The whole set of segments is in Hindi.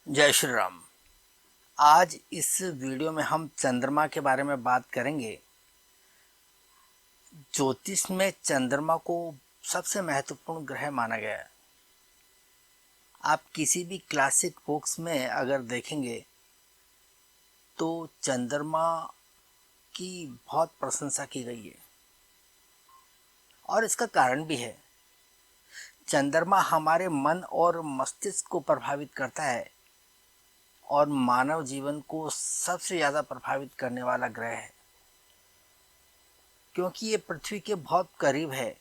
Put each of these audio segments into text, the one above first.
जय श्री राम। आज इस वीडियो में हम चंद्रमा के बारे में बात करेंगे। ज्योतिष में चंद्रमा को सबसे महत्वपूर्ण ग्रह माना गया है। आप किसी भी क्लासिक बुक्स में अगर देखेंगे तो चंद्रमा की बहुत प्रशंसा की गई है और इसका कारण भी है। चंद्रमा हमारे मन और मस्तिष्क को प्रभावित करता है और मानव जीवन को सबसे ज़्यादा प्रभावित करने वाला ग्रह है, क्योंकि ये पृथ्वी के बहुत करीब है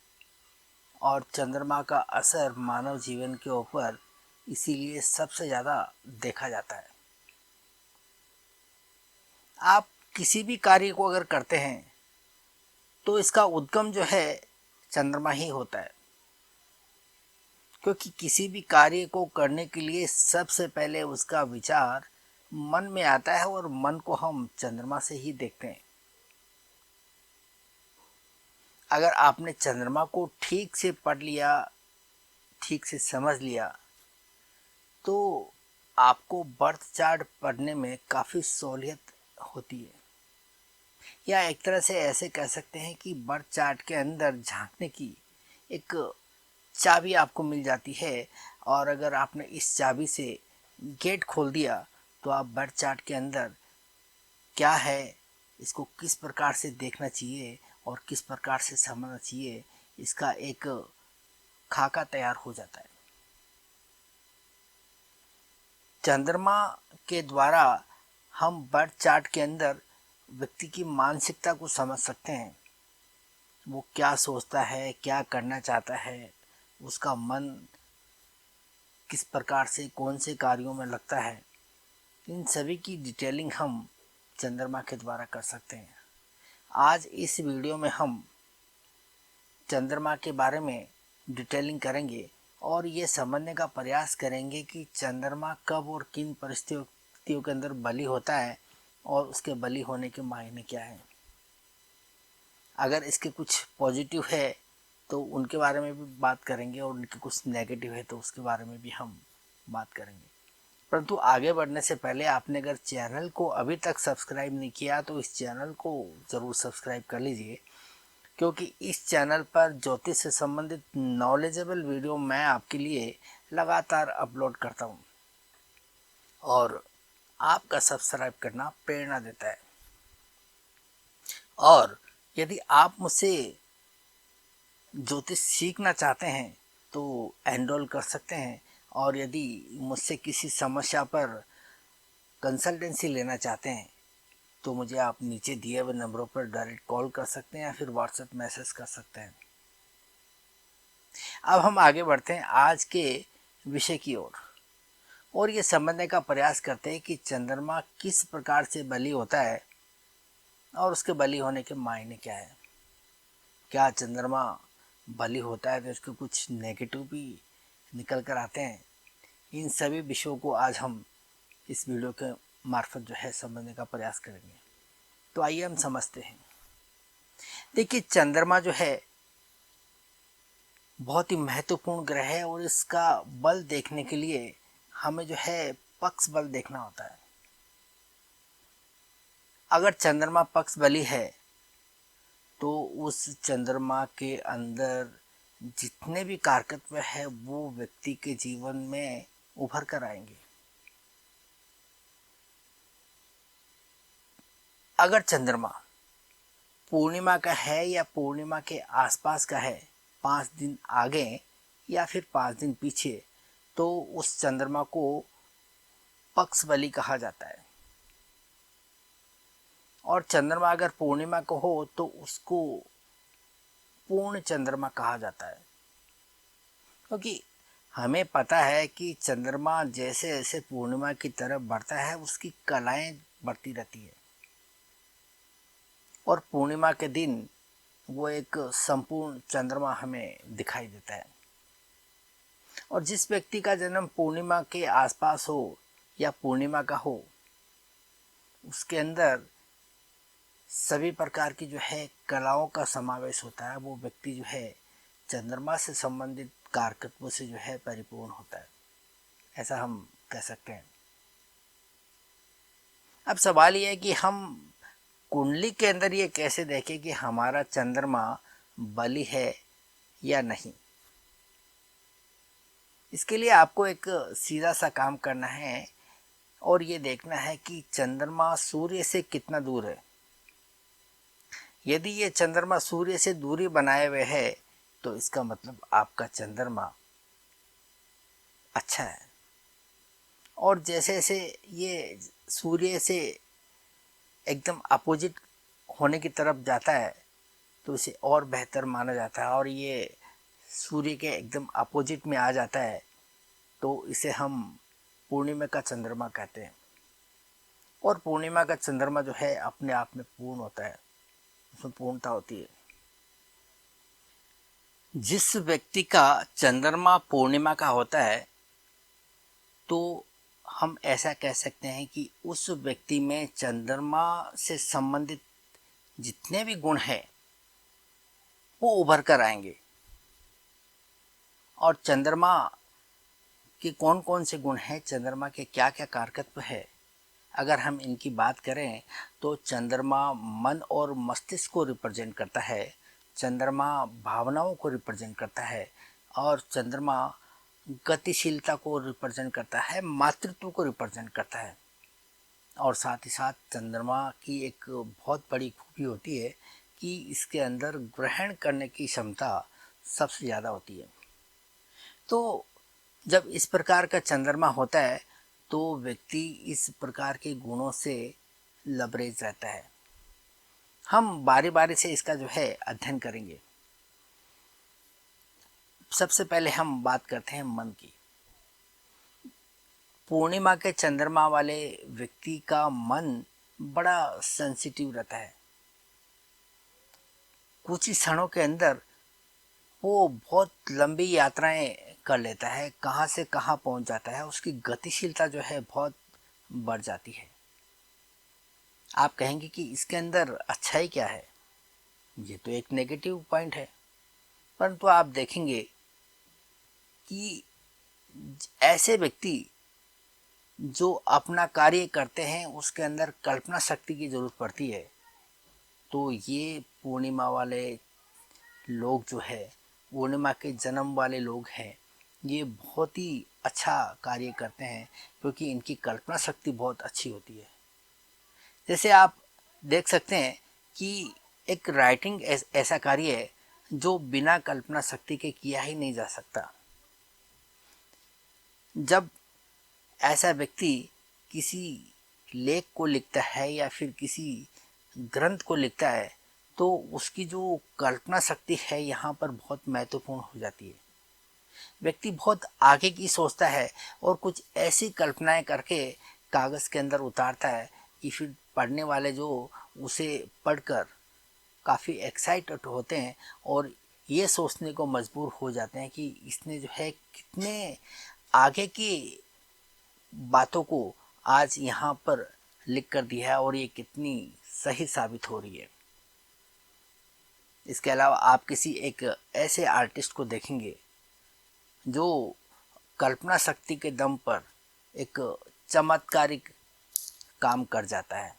और चंद्रमा का असर मानव जीवन के ऊपर इसीलिए सबसे ज़्यादा देखा जाता है। आप किसी भी कार्य को अगर करते हैं तो इसका उद्गम जो है चंद्रमा ही होता है, क्योंकि किसी भी कार्य को करने के लिए सबसे पहले उसका विचार मन में आता है और मन को हम चंद्रमा से ही देखते हैं। अगर आपने चंद्रमा को ठीक से पढ़ लिया, ठीक से समझ लिया, तो आपको बर्थ चार्ट पढ़ने में काफ़ी सहूलियत होती है। या एक तरह से ऐसे कह सकते हैं कि बर्थ चार्ट के अंदर झांकने की एक चाबी आपको मिल जाती है, और अगर आपने इस चाबी से गेट खोल दिया तो आप बर्थ चार्ट के अंदर क्या है, इसको किस प्रकार से देखना चाहिए और किस प्रकार से समझना चाहिए, इसका एक खाका तैयार हो जाता है। चंद्रमा के द्वारा हम बर्थ चार्ट के अंदर व्यक्ति की मानसिकता को समझ सकते हैं। वो क्या सोचता है, क्या करना चाहता है, उसका मन किस प्रकार से कौन से कार्यों में लगता है, इन सभी की डिटेलिंग हम चंद्रमा के द्वारा कर सकते हैं। आज इस वीडियो में हम चंद्रमा के बारे में डिटेलिंग करेंगे और ये समझने का प्रयास करेंगे कि चंद्रमा कब और किन परिस्थितियों के अंदर बलि होता है और उसके बलि होने के मायने क्या हैं। अगर इसके कुछ पॉजिटिव है तो उनके बारे में भी बात करेंगे और उनके कुछ नेगेटिव है तो उसके बारे में भी हम बात करेंगे। परंतु आगे बढ़ने से पहले आपने अगर चैनल को अभी तक सब्सक्राइब नहीं किया तो इस चैनल को ज़रूर सब्सक्राइब कर लीजिए, क्योंकि इस चैनल पर ज्योतिष से संबंधित नॉलेजेबल वीडियो मैं आपके लिए लगातार अपलोड करता हूँ और आपका सब्सक्राइब करना प्रेरणा देता है। और यदि आप मुझसे ज्योतिष सीखना चाहते हैं तो एनरोल कर सकते हैं, और यदि मुझसे किसी समस्या पर कंसल्टेंसी लेना चाहते हैं तो मुझे आप नीचे दिए हुए नंबरों पर डायरेक्ट कॉल कर सकते हैं या फिर व्हाट्सएप मैसेज कर सकते हैं। अब हम आगे बढ़ते हैं आज के विषय की ओर और ये समझने का प्रयास करते हैं कि चंद्रमा किस प्रकार से बलि होता है और उसके बलि होने के मायने क्या है। क्या चंद्रमा बलि होता है तो इसके कुछ नेगेटिव भी निकल कर आते हैं। इन सभी विषयों को आज हम इस वीडियो के मार्फत जो है समझने का प्रयास करेंगे। तो आइए हम समझते हैं। देखिए, चंद्रमा जो है बहुत ही महत्वपूर्ण ग्रह है और इसका बल देखने के लिए हमें जो है पक्ष बल देखना होता है। अगर चंद्रमा पक्ष बली है तो उस चंद्रमा के अंदर जितने भी कारकत्व है वो व्यक्ति के जीवन में उभर कर आएंगे। अगर चंद्रमा पूर्णिमा का है या पूर्णिमा के आसपास का है, 5 दिन आगे या फिर 5 दिन पीछे, तो उस चंद्रमा को पक्ष बली कहा जाता है। और चंद्रमा अगर पूर्णिमा को हो तो उसको पूर्ण चंद्रमा कहा जाता है, क्योंकि हमें पता है कि चंद्रमा जैसे जैसे पूर्णिमा की तरफ बढ़ता है उसकी कलाएं बढ़ती रहती है और पूर्णिमा के दिन वो एक संपूर्ण चंद्रमा हमें दिखाई देता है। और जिस व्यक्ति का जन्म पूर्णिमा के आसपास हो या पूर्णिमा का हो, उसके अंदर सभी प्रकार की जो है कलाओं का समावेश होता है। वो व्यक्ति जो है चंद्रमा से संबंधित कारकत्वों से जो है परिपूर्ण होता है, ऐसा हम कह सकते हैं। अब सवाल ये है कि हम कुंडली के अंदर ये कैसे देखें कि हमारा चंद्रमा बली है या नहीं। इसके लिए आपको एक सीधा सा काम करना है और ये देखना है कि चंद्रमा सूर्य से कितना दूर है। यदि ये चंद्रमा सूर्य से दूरी बनाए हुए है तो इसका मतलब आपका चंद्रमा अच्छा है। और जैसे जैसे ये सूर्य से एकदम अपोजिट होने की तरफ जाता है तो इसे और बेहतर माना जाता है, और ये सूर्य के एकदम अपोजिट में आ जाता है तो इसे हम पूर्णिमा का चंद्रमा कहते हैं। और पूर्णिमा का चंद्रमा जो है अपने आप में पूर्ण होता है, उसमें पूर्णता होती है। जिस व्यक्ति का चंद्रमा पूर्णिमा का होता है तो हम ऐसा कह सकते हैं कि उस व्यक्ति में चंद्रमा से संबंधित जितने भी गुण हैं वो उभर कर आएंगे। और चंद्रमा के कौन कौन से गुण हैं, चंद्रमा के क्या क्या कारकत्व है, अगर हम इनकी बात करें तो चंद्रमा मन और मस्तिष्क को रिप्रेजेंट करता है, चंद्रमा भावनाओं को रिप्रेजेंट करता है, और चंद्रमा गतिशीलता को रिप्रेजेंट करता है, मातृत्व को रिप्रेजेंट करता है। और साथ ही साथ चंद्रमा की एक बहुत बड़ी खूबी होती है कि इसके अंदर ग्रहण करने की क्षमता सबसे ज़्यादा होती है। तो जब इस प्रकार का चंद्रमा होता है तो व्यक्ति इस प्रकार के गुणों से लबरेज रहता है। हम बारी बारी से इसका जो है अध्ययन करेंगे। सबसे पहले हम बात करते हैं मन की। पूर्णिमा के चंद्रमा वाले व्यक्ति का मन बड़ा सेंसिटिव रहता है। कुछ ही क्षणों के अंदर वो बहुत लंबी यात्राएं कर लेता है, कहाँ से कहाँ पहुंच जाता है, उसकी गतिशीलता जो है बहुत बढ़ जाती है। आप कहेंगे कि इसके अंदर अच्छाई क्या है, ये तो एक नेगेटिव पॉइंट है। परंतु आप देखेंगे कि ऐसे व्यक्ति जो अपना कार्य करते हैं उसके अंदर कल्पना शक्ति की ज़रूरत पड़ती है। तो ये पूर्णिमा वाले लोग जो है, पूर्णिमा के जन्म वाले लोग हैं, ये बहुत ही अच्छा कार्य करते हैं क्योंकि इनकी कल्पना शक्ति बहुत अच्छी होती है। जैसे आप देख सकते हैं कि एक राइटिंग ऐसा कार्य है जो बिना कल्पना शक्ति के किया ही नहीं जा सकता। जब ऐसा व्यक्ति किसी लेख को लिखता है या फिर किसी ग्रंथ को लिखता है तो उसकी जो कल्पना शक्ति है यहाँ पर बहुत महत्वपूर्ण हो जाती है। व्यक्ति बहुत आगे की सोचता है और कुछ ऐसी कल्पनाएं करके कागज़ के अंदर उतारता है कि फिर पढ़ने वाले जो उसे पढ़कर काफ़ी एक्साइटेड होते हैं और ये सोचने को मजबूर हो जाते हैं कि इसने जो है कितने आगे की बातों को आज यहाँ पर लिख कर दिया है और ये कितनी सही साबित हो रही है। इसके अलावा आप किसी एक ऐसे आर्टिस्ट को देखेंगे जो कल्पना शक्ति के दम पर एक चमत्कारिक काम कर जाता है।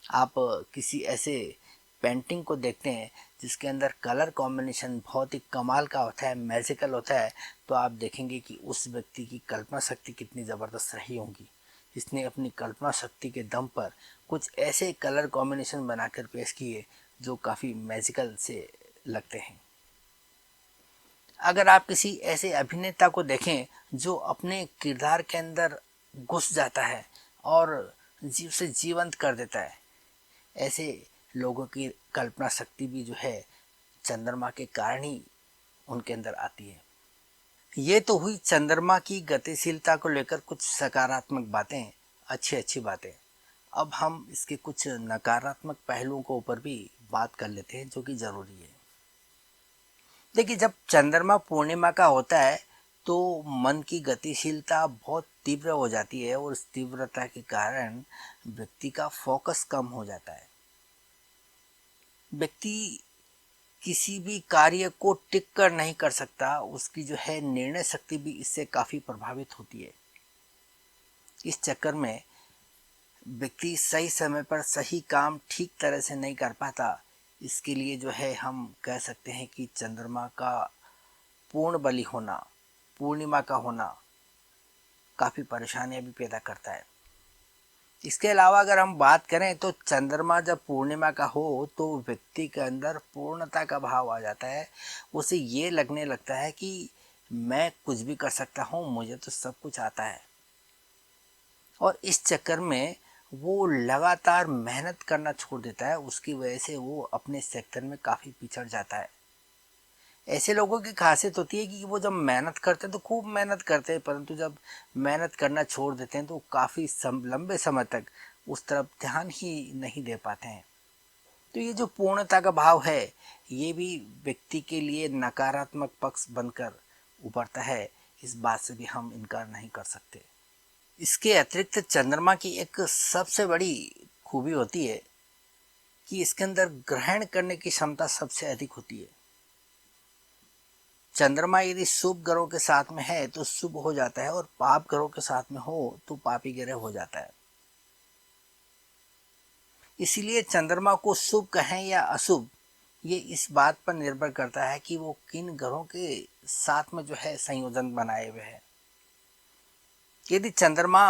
आप किसी ऐसे पेंटिंग को देखते हैं जिसके अंदर कलर कॉम्बिनेशन बहुत ही कमाल का होता है, मैजिकल होता है, तो आप देखेंगे कि उस व्यक्ति की कल्पना शक्ति कितनी ज़बरदस्त रही होगी। इसने अपनी कल्पना शक्ति के दम पर कुछ ऐसे कलर कॉम्बिनेशन बनाकर पेश किए जो काफ़ी मैजिकल से लगते हैं। अगर आप किसी ऐसे अभिनेता को देखें जो अपने किरदार के अंदर घुस जाता है और उसे जीवंत कर देता है, ऐसे लोगों की कल्पना शक्ति भी जो है चंद्रमा के कारण ही उनके अंदर आती है। ये तो हुई चंद्रमा की गतिशीलता को लेकर कुछ सकारात्मक बातें, अच्छी अच्छी बातें। अब हम इसके कुछ नकारात्मक पहलुओं के ऊपर भी बात कर लेते हैं जो कि ज़रूरी है। देखिए, जब चंद्रमा पूर्णिमा का होता है तो मन की गतिशीलता बहुत तीव्र हो जाती है और इस तीव्रता के कारण व्यक्ति का फोकस कम हो जाता है। व्यक्ति किसी भी कार्य को टिक कर नहीं कर सकता, उसकी जो है निर्णय शक्ति भी इससे काफ़ी प्रभावित होती है। इस चक्कर में व्यक्ति सही समय पर सही काम ठीक तरह से नहीं कर पाता, इसके लिए जो है हम कह सकते हैं कि चंद्रमा का पूर्ण बलि होना, पूर्णिमा का होना काफ़ी परेशानियां भी पैदा करता है। इसके अलावा अगर हम बात करें तो चंद्रमा जब पूर्णिमा का हो तो व्यक्ति के अंदर पूर्णता का भाव आ जाता है। उसे ये लगने लगता है कि मैं कुछ भी कर सकता हूँ, मुझे तो सब कुछ आता है। और इस चक्कर में वो लगातार मेहनत करना छोड़ देता है। उसकी वजह से वो अपने सेक्टर में काफ़ी पिछड़ जाता है। ऐसे लोगों की खासियत होती है कि वो जब मेहनत करते हैं तो खूब मेहनत करते हैं, परंतु जब मेहनत करना छोड़ देते हैं तो काफ़ी लंबे समय तक उस तरफ ध्यान ही नहीं दे पाते हैं। तो ये जो पूर्णता का भाव है, ये भी व्यक्ति के लिए नकारात्मक पक्ष बनकर उभरता है। इस बात से भी हम इनकार नहीं कर सकते। इसके अतिरिक्त चंद्रमा की एक सबसे बड़ी खूबी होती है कि इसके अंदर ग्रहण करने की क्षमता सबसे अधिक होती है। चंद्रमा यदि शुभ ग्रहों के साथ में है तो शुभ हो जाता है, और पाप ग्रहों के साथ में हो तो पापी ग्रह हो जाता है। इसीलिए चंद्रमा को शुभ कहें या अशुभ, ये इस बात पर निर्भर करता है कि वो किन ग्रहों के साथ में जो है संयोजन बनाए हुए है। यदि चंद्रमा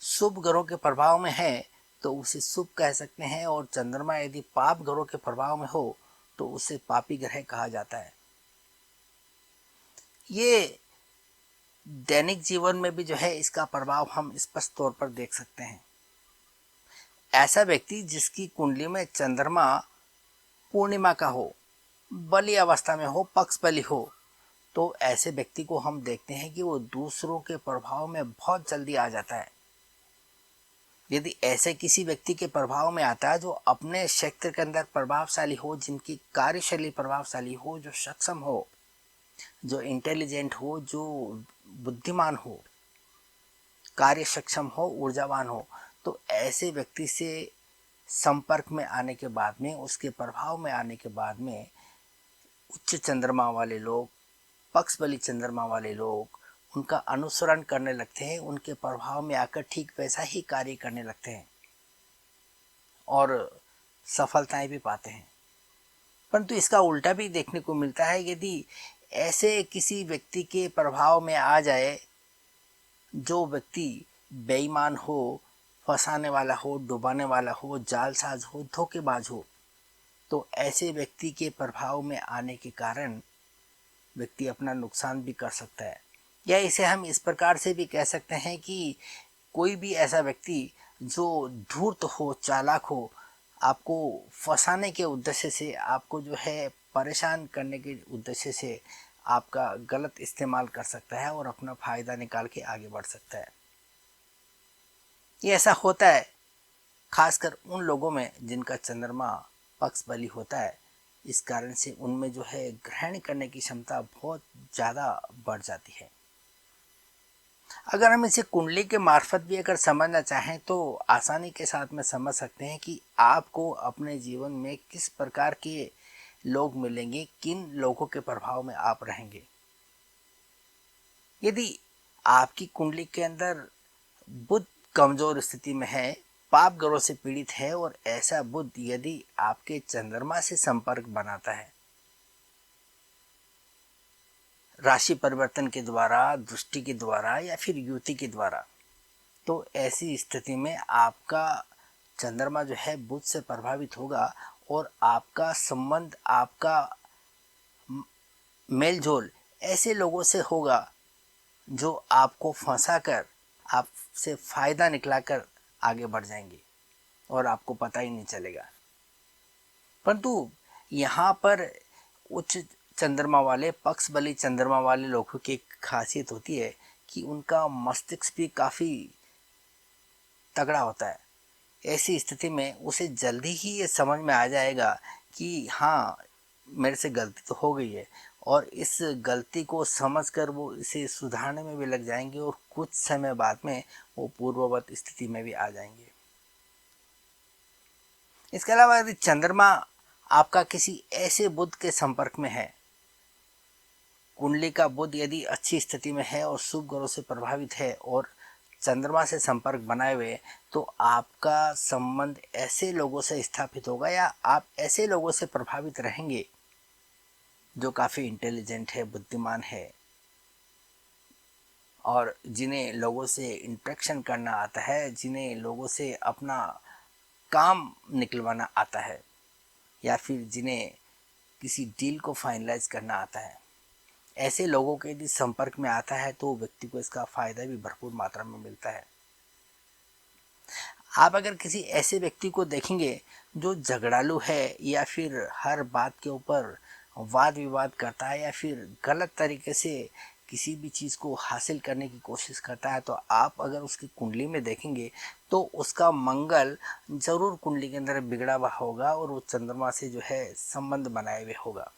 शुभ ग्रहों के प्रभाव में है तो उसे शुभ कह सकते हैं, और चंद्रमा यदि पाप ग्रहों के प्रभाव में हो तो उसे पापी ग्रह कहा जाता है। ये दैनिक जीवन में भी जो है इसका प्रभाव हम स्पष्ट तौर पर देख सकते हैं। ऐसा व्यक्ति जिसकी कुंडली में चंद्रमा पूर्णिमा का हो, बलि अवस्था में हो, पक्ष बलि हो, तो ऐसे व्यक्ति को हम देखते हैं कि वो दूसरों के प्रभाव में बहुत जल्दी आ जाता है। यदि ऐसे किसी व्यक्ति के प्रभाव में आता है जो अपने क्षेत्र के अंदर प्रभावशाली हो, जिनकी कार्यशैली प्रभावशाली हो, जो सक्षम हो, जो इंटेलिजेंट हो, जो बुद्धिमान हो, कार्य सक्षम हो, ऊर्जावान हो, तो ऐसे व्यक्ति से संपर्क में आने के बाद में, उसके प्रभाव में आने के बाद में उच्च चंद्रमा वाले लोग, पक्ष बली चंद्रमा वाले लोग उनका अनुसरण करने लगते हैं, उनके प्रभाव में आकर ठीक वैसा ही कार्य करने लगते हैं और सफलताएं भी पाते हैं। परंतु इसका उल्टा भी देखने को मिलता है। यदि ऐसे किसी व्यक्ति के प्रभाव में आ जाए जो व्यक्ति बेईमान हो, फंसाने वाला हो, डुबाने वाला हो, जालसाज हो, धोखेबाज हो, तो ऐसे व्यक्ति के प्रभाव में आने के कारण व्यक्ति अपना नुकसान भी कर सकता है। या इसे हम इस प्रकार से भी कह सकते हैं कि कोई भी ऐसा व्यक्ति जो धूर्त हो, चालाक हो, आपको फंसाने के उद्देश्य से, आपको जो है परेशान करने के उद्देश्य से आपका गलत इस्तेमाल कर सकता है और अपना फायदा निकाल के आगे बढ़ सकता है। ये ऐसा होता है खासकर उन लोगों में जिनका चंद्रमा पक्ष बली होता है। इस कारण से उनमें जो है ग्रहण करने की क्षमता बहुत ज़्यादा बढ़ जाती है। अगर हम इसे कुंडली के मार्फत भी अगर समझना चाहें तो आसानी के साथ में समझ सकते हैं कि आपको अपने जीवन में किस प्रकार के लोग मिलेंगे, किन लोगों के प्रभाव में आप रहेंगे। यदि आपकी कुंडली के अंदर बुध कमजोर स्थिति में है, पाप ग्रहों से पीड़ित है, और ऐसा बुध यदि आपके चंद्रमा से संपर्क बनाता है राशि परिवर्तन के द्वारा, दृष्टि के द्वारा या फिर युति के द्वारा, तो ऐसी स्थिति में आपका चंद्रमा जो है बुध से प्रभावित होगा और आपका संबंध, आपका मेलजोल ऐसे लोगों से होगा जो आपको फंसाकर आपसे फायदा निकलाकर आगे बढ़ जाएंगे और आपको पता ही नहीं चलेगा। परंतु यहाँ पर उच्च चंद्रमा वाले, पक्ष बली चंद्रमा वाले लोगों की एक खासियत होती है कि उनका मस्तिष्क भी काफ़ी तगड़ा होता है। ऐसी स्थिति में उसे जल्दी ही ये समझ में आ जाएगा कि हाँ, मेरे से गलती तो हो गई है, और इस गलती को समझकर वो इसे सुधारने में भी लग जाएंगे और कुछ समय बाद में वो पूर्ववत स्थिति में भी आ जाएंगे। इसके अलावा यदि चंद्रमा आपका किसी ऐसे बुध के संपर्क में है, कुंडली का बुध यदि अच्छी स्थिति में है और शुभ ग्रहों से प्रभावित है और चंद्रमा से संपर्क बनाए हुए, तो आपका संबंध ऐसे लोगों से स्थापित होगा या आप ऐसे लोगों से प्रभावित रहेंगे जो काफ़ी इंटेलिजेंट है, बुद्धिमान है और जिन्हें लोगों से इंटरेक्शन करना आता है, जिन्हें लोगों से अपना काम निकलवाना आता है या फिर जिन्हें किसी डील को फाइनलाइज करना आता है। ऐसे लोगों के यदि संपर्क में आता है तो व्यक्ति को इसका फ़ायदा भी भरपूर मात्रा में मिलता है। आप अगर किसी ऐसे व्यक्ति को देखेंगे जो झगड़ालू है या फिर हर बात के ऊपर वाद विवाद करता है या फिर गलत तरीके से किसी भी चीज़ को हासिल करने की कोशिश करता है, तो आप अगर उसकी कुंडली में देखेंगे तो उसका मंगल जरूर कुंडली के अंदर बिगड़ा हुआ होगा और वो चंद्रमा से जो है संबंध बनाए हुए होगा।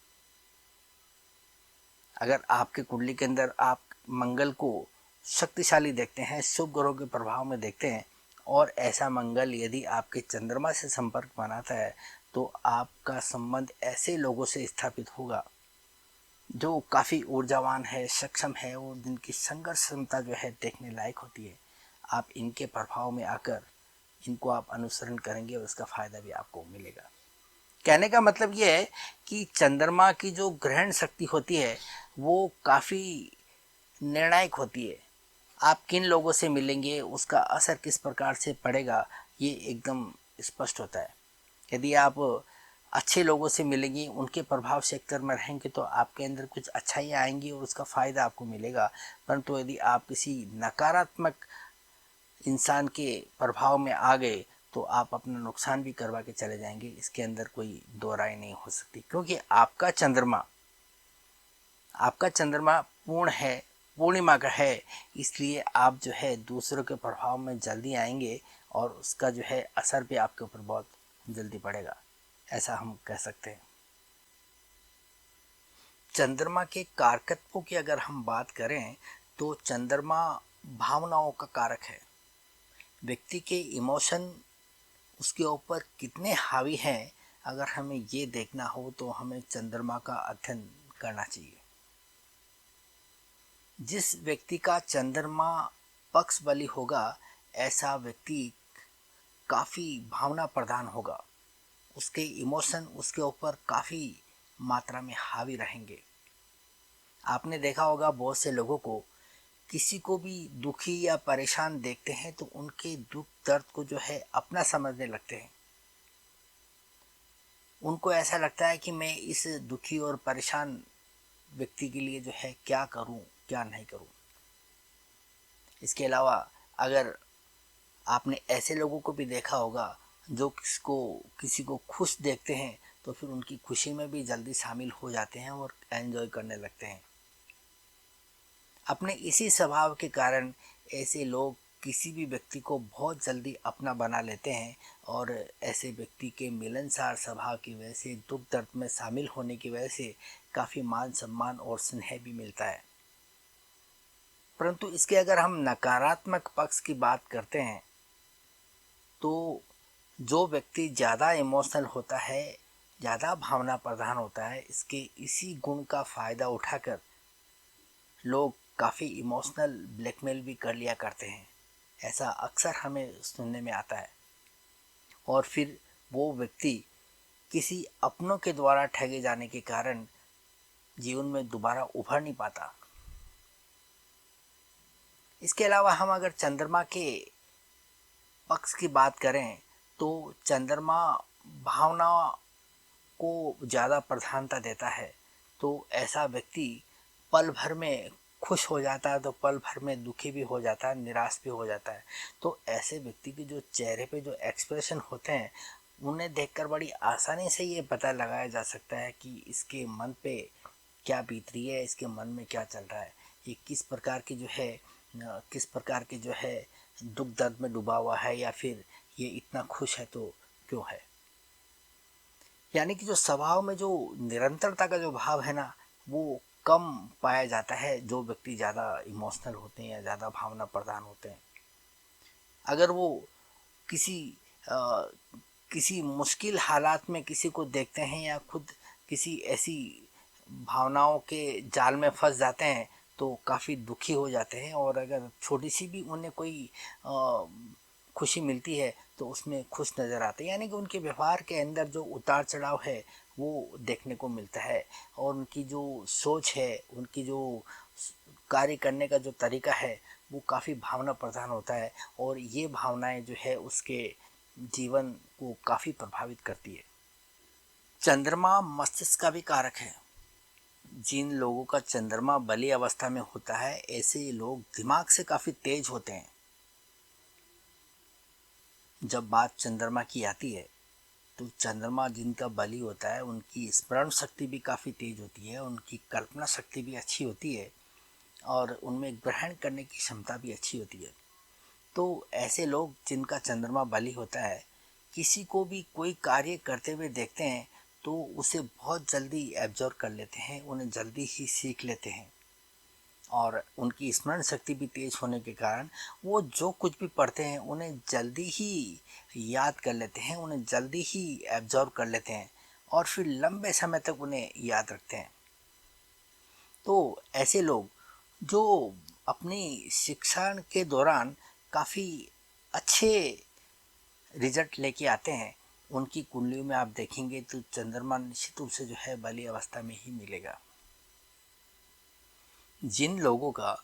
अगर आपके कुंडली के अंदर आप मंगल को शक्तिशाली देखते हैं, शुभ ग्रहों के प्रभाव में देखते हैं और ऐसा मंगल यदि आपके चंद्रमा से संपर्क बनाता है तो आपका संबंध ऐसे लोगों से स्थापित होगा जो काफ़ी ऊर्जावान है, सक्षम है और जिनकी संघर्ष क्षमता जो है देखने लायक होती है। आप इनके प्रभाव में आकर इनको आप अनुसरण करेंगे और उसका फ़ायदा भी आपको मिलेगा। कहने का मतलब ये है कि चंद्रमा की जो ग्रहण शक्ति होती है वो काफ़ी निर्णायक होती है। आप किन लोगों से मिलेंगे, उसका असर किस प्रकार से पड़ेगा, ये एकदम स्पष्ट होता है। यदि आप अच्छे लोगों से मिलेंगे, उनके प्रभाव सेक्टर में रहेंगे तो आपके अंदर कुछ अच्छाइयाँ आएंगी और उसका फ़ायदा आपको मिलेगा। परंतु यदि आप किसी नकारात्मक इंसान के प्रभाव में आ गए तो आप अपना नुकसान भी करवा के चले जाएंगे। इसके अंदर कोई दो राय नहीं हो सकती, क्योंकि आपका चंद्रमा पूर्ण है, पूर्णिमा का है। इसलिए आप जो है दूसरों के प्रभाव में जल्दी आएंगे और उसका जो है असर भी आपके ऊपर बहुत जल्दी पड़ेगा, ऐसा हम कह सकते हैं। चंद्रमा के कारकत्वों की अगर हम बात करें तो चंद्रमा भावनाओं का कारक है। व्यक्ति के इमोशन उसके ऊपर कितने हावी हैं, अगर हमें ये देखना हो तो हमें चंद्रमा का अध्ययन करना चाहिए। जिस व्यक्ति का चंद्रमा पक्ष बली होगा ऐसा व्यक्ति काफ़ी भावना प्रधान होगा, उसके इमोशन उसके ऊपर काफ़ी मात्रा में हावी रहेंगे। आपने देखा होगा बहुत से लोगों को किसी को भी दुखी या परेशान देखते हैं तो उनके दुख दर्द को जो है अपना समझने लगते हैं। उनको ऐसा लगता है कि मैं इस दुखी और परेशान व्यक्ति के लिए जो है क्या करूं, क्या नहीं करूं। इसके अलावा अगर आपने ऐसे लोगों को भी देखा होगा जो किसी को खुश देखते हैं तो फिर उनकी खुशी में भी जल्दी शामिल हो जाते हैं और एंजॉय करने लगते हैं। अपने इसी स्वभाव के कारण ऐसे लोग किसी भी व्यक्ति को बहुत जल्दी अपना बना लेते हैं और ऐसे व्यक्ति के मिलनसार स्वभाव की वजह से, दुख दर्द में शामिल होने की वजह से काफ़ी मान सम्मान और स्नेह भी मिलता है। परंतु इसके अगर हम नकारात्मक पक्ष की बात करते हैं तो जो व्यक्ति ज़्यादा इमोशनल होता है, ज़्यादा भावना प्रधान होता है, इसके इसी गुण का फ़ायदा उठाकर लोग काफ़ी इमोशनल ब्लैकमेल भी कर लिया करते हैं। ऐसा अक्सर हमें सुनने में आता है और फिर वो व्यक्ति किसी अपनों के द्वारा ठगे जाने के कारण जीवन में दोबारा उभर नहीं पाता। इसके अलावा हम अगर चंद्रमा के पक्ष की बात करें तो चंद्रमा भावना को ज़्यादा प्रधानता देता है। तो ऐसा व्यक्ति पल भर में खुश हो जाता है तो पल भर में दुखी भी हो जाता है, निराश भी हो जाता है। तो ऐसे व्यक्ति के जो चेहरे पे जो एक्सप्रेशन होते हैं उन्हें देखकर बड़ी आसानी से ये पता लगाया जा सकता है कि इसके मन पे क्या बीत रही है, इसके मन में क्या चल रहा है, ये किस प्रकार की जो है किस प्रकार के जो है दुख दर्द में डूबा हुआ है या फिर ये इतना खुश है तो क्यों है। यानी कि जो स्वभाव में जो निरंतरता का जो भाव है ना वो कम पाया जाता है जो व्यक्ति ज़्यादा इमोशनल होते हैं या ज़्यादा भावना प्रधान होते हैं। अगर वो किसी आ, किसी मुश्किल हालात में किसी को देखते हैं या खुद किसी ऐसी भावनाओं के जाल में फंस जाते हैं तो काफ़ी दुखी हो जाते हैं, और अगर छोटी सी भी उन्हें कोई खुशी मिलती है तो उसमें खुश नज़र आते हैं। यानी कि उनके व्यवहार के अंदर जो उतार चढ़ाव है वो देखने को मिलता है, और उनकी जो सोच है, उनकी जो कार्य करने का जो तरीका है वो काफ़ी भावना प्रधान होता है, और ये भावनाएं जो है उसके जीवन को काफ़ी प्रभावित करती है। चंद्रमा मस्तिष्क का भी कारक है। जिन लोगों का चंद्रमा बली अवस्था में होता है, ऐसे लोग दिमाग से काफ़ी तेज होते हैं। जब बात चंद्रमा की आती है तो चंद्रमा जिनका बली होता है उनकी स्मरण शक्ति भी काफ़ी तेज होती है, उनकी कल्पना शक्ति भी अच्छी होती है, और उनमें ग्रहण करने की क्षमता भी अच्छी होती है। तो ऐसे लोग जिनका चंद्रमा बली होता है, किसी को भी कोई कार्य करते हुए देखते हैं तो उसे बहुत जल्दी एब्जॉर्व कर लेते हैं, उन्हें जल्दी ही सीख लेते हैं, और उनकी स्मरण शक्ति भी तेज होने के कारण वो जो कुछ भी पढ़ते हैं उन्हें जल्दी ही याद कर लेते हैं, उन्हें जल्दी ही एब्जॉर्व कर लेते हैं, और फिर लंबे समय तक उन्हें याद रखते हैं। तो ऐसे लोग जो अपनी शिक्षा के दौरान काफ़ी अच्छे रिजल्ट लेके आते हैं, उनकी कुंडलियों में आप देखेंगे तो चंद्रमा निश्चित रूप से जो है बली अवस्था में ही मिलेगा। जिन लोगों का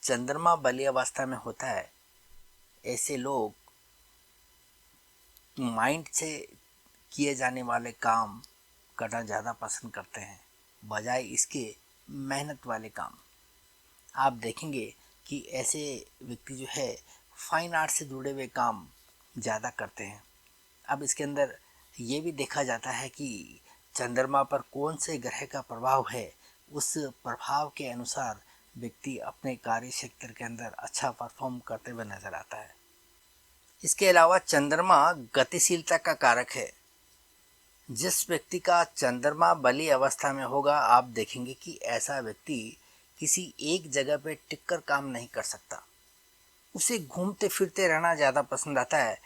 चंद्रमा बली अवस्था में होता है, ऐसे लोग माइंड से किए जाने वाले काम करना ज़्यादा पसंद करते हैं, बजाय इसके मेहनत वाले काम। आप देखेंगे कि ऐसे व्यक्ति जो है फाइन आर्ट से जुड़े हुए काम ज़्यादा करते हैं। अब इसके अंदर ये भी देखा जाता है कि चंद्रमा पर कौन से ग्रह का प्रभाव है, उस प्रभाव के अनुसार व्यक्ति अपने कार्य क्षेत्र के अंदर अच्छा परफॉर्म करते हुए नजर आता है। इसके अलावा चंद्रमा गतिशीलता का कारक है। जिस व्यक्ति का चंद्रमा बली अवस्था में होगा, आप देखेंगे कि ऐसा व्यक्ति किसी एक जगह पे टिककर काम नहीं कर सकता, उसे घूमते फिरते रहना ज़्यादा पसंद आता है।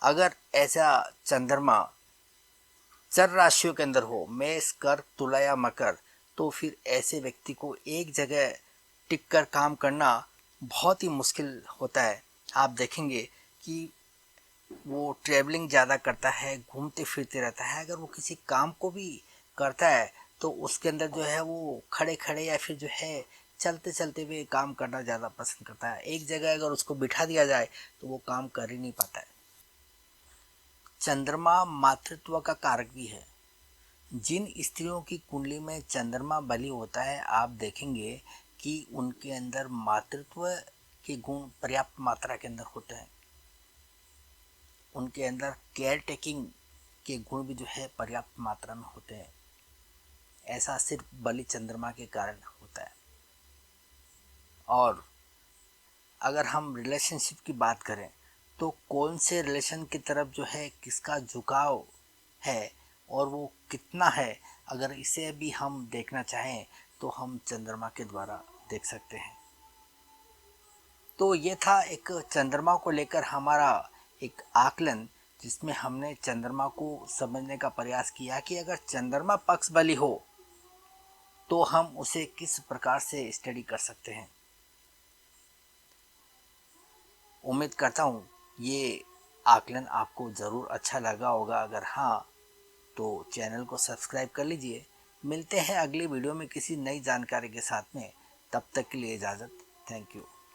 अगर ऐसा चंद्रमा चर राशियों के अंदर हो, मेष, कर्क, तुला या मकर, तो फिर ऐसे व्यक्ति को एक जगह टिक कर काम करना बहुत ही मुश्किल होता है। आप देखेंगे कि वो ट्रैवलिंग ज़्यादा करता है, घूमते फिरते रहता है। अगर वो किसी काम को भी करता है तो उसके अंदर जो है वो खड़े खड़े या फिर जो है चलते चलते हुए काम करना ज़्यादा पसंद करता है। एक जगह अगर उसको बिठा दिया जाए तो वो काम कर ही नहीं पाता है। चंद्रमा मातृत्व का कारक भी है। जिन स्त्रियों की कुंडली में चंद्रमा बली होता है, आप देखेंगे कि उनके अंदर मातृत्व के गुण पर्याप्त मात्रा के अंदर होते हैं। उनके अंदर केयर टेकिंग के गुण भी जो है पर्याप्त मात्रा में होते हैं। ऐसा सिर्फ बली चंद्रमा के कारण होता है। और अगर हम रिलेशनशिप की बात करें तो कौन से रिलेशन की तरफ जो है किसका झुकाव है और वो कितना है, अगर इसे भी हम देखना चाहें तो हम चंद्रमा के द्वारा देख सकते हैं। तो ये था एक चंद्रमा को लेकर हमारा एक आकलन, जिसमें हमने चंद्रमा को समझने का प्रयास किया कि अगर चंद्रमा पक्ष बली हो तो हम उसे किस प्रकार से स्टडी कर सकते हैं। उम्मीद करता हूँ ये आकलन आपको ज़रूर अच्छा लगा होगा। अगर हाँ तो चैनल को सब्सक्राइब कर लीजिए। मिलते हैं अगली वीडियो में किसी नई जानकारी के साथ में। तब तक के लिए इजाज़त। Thank you.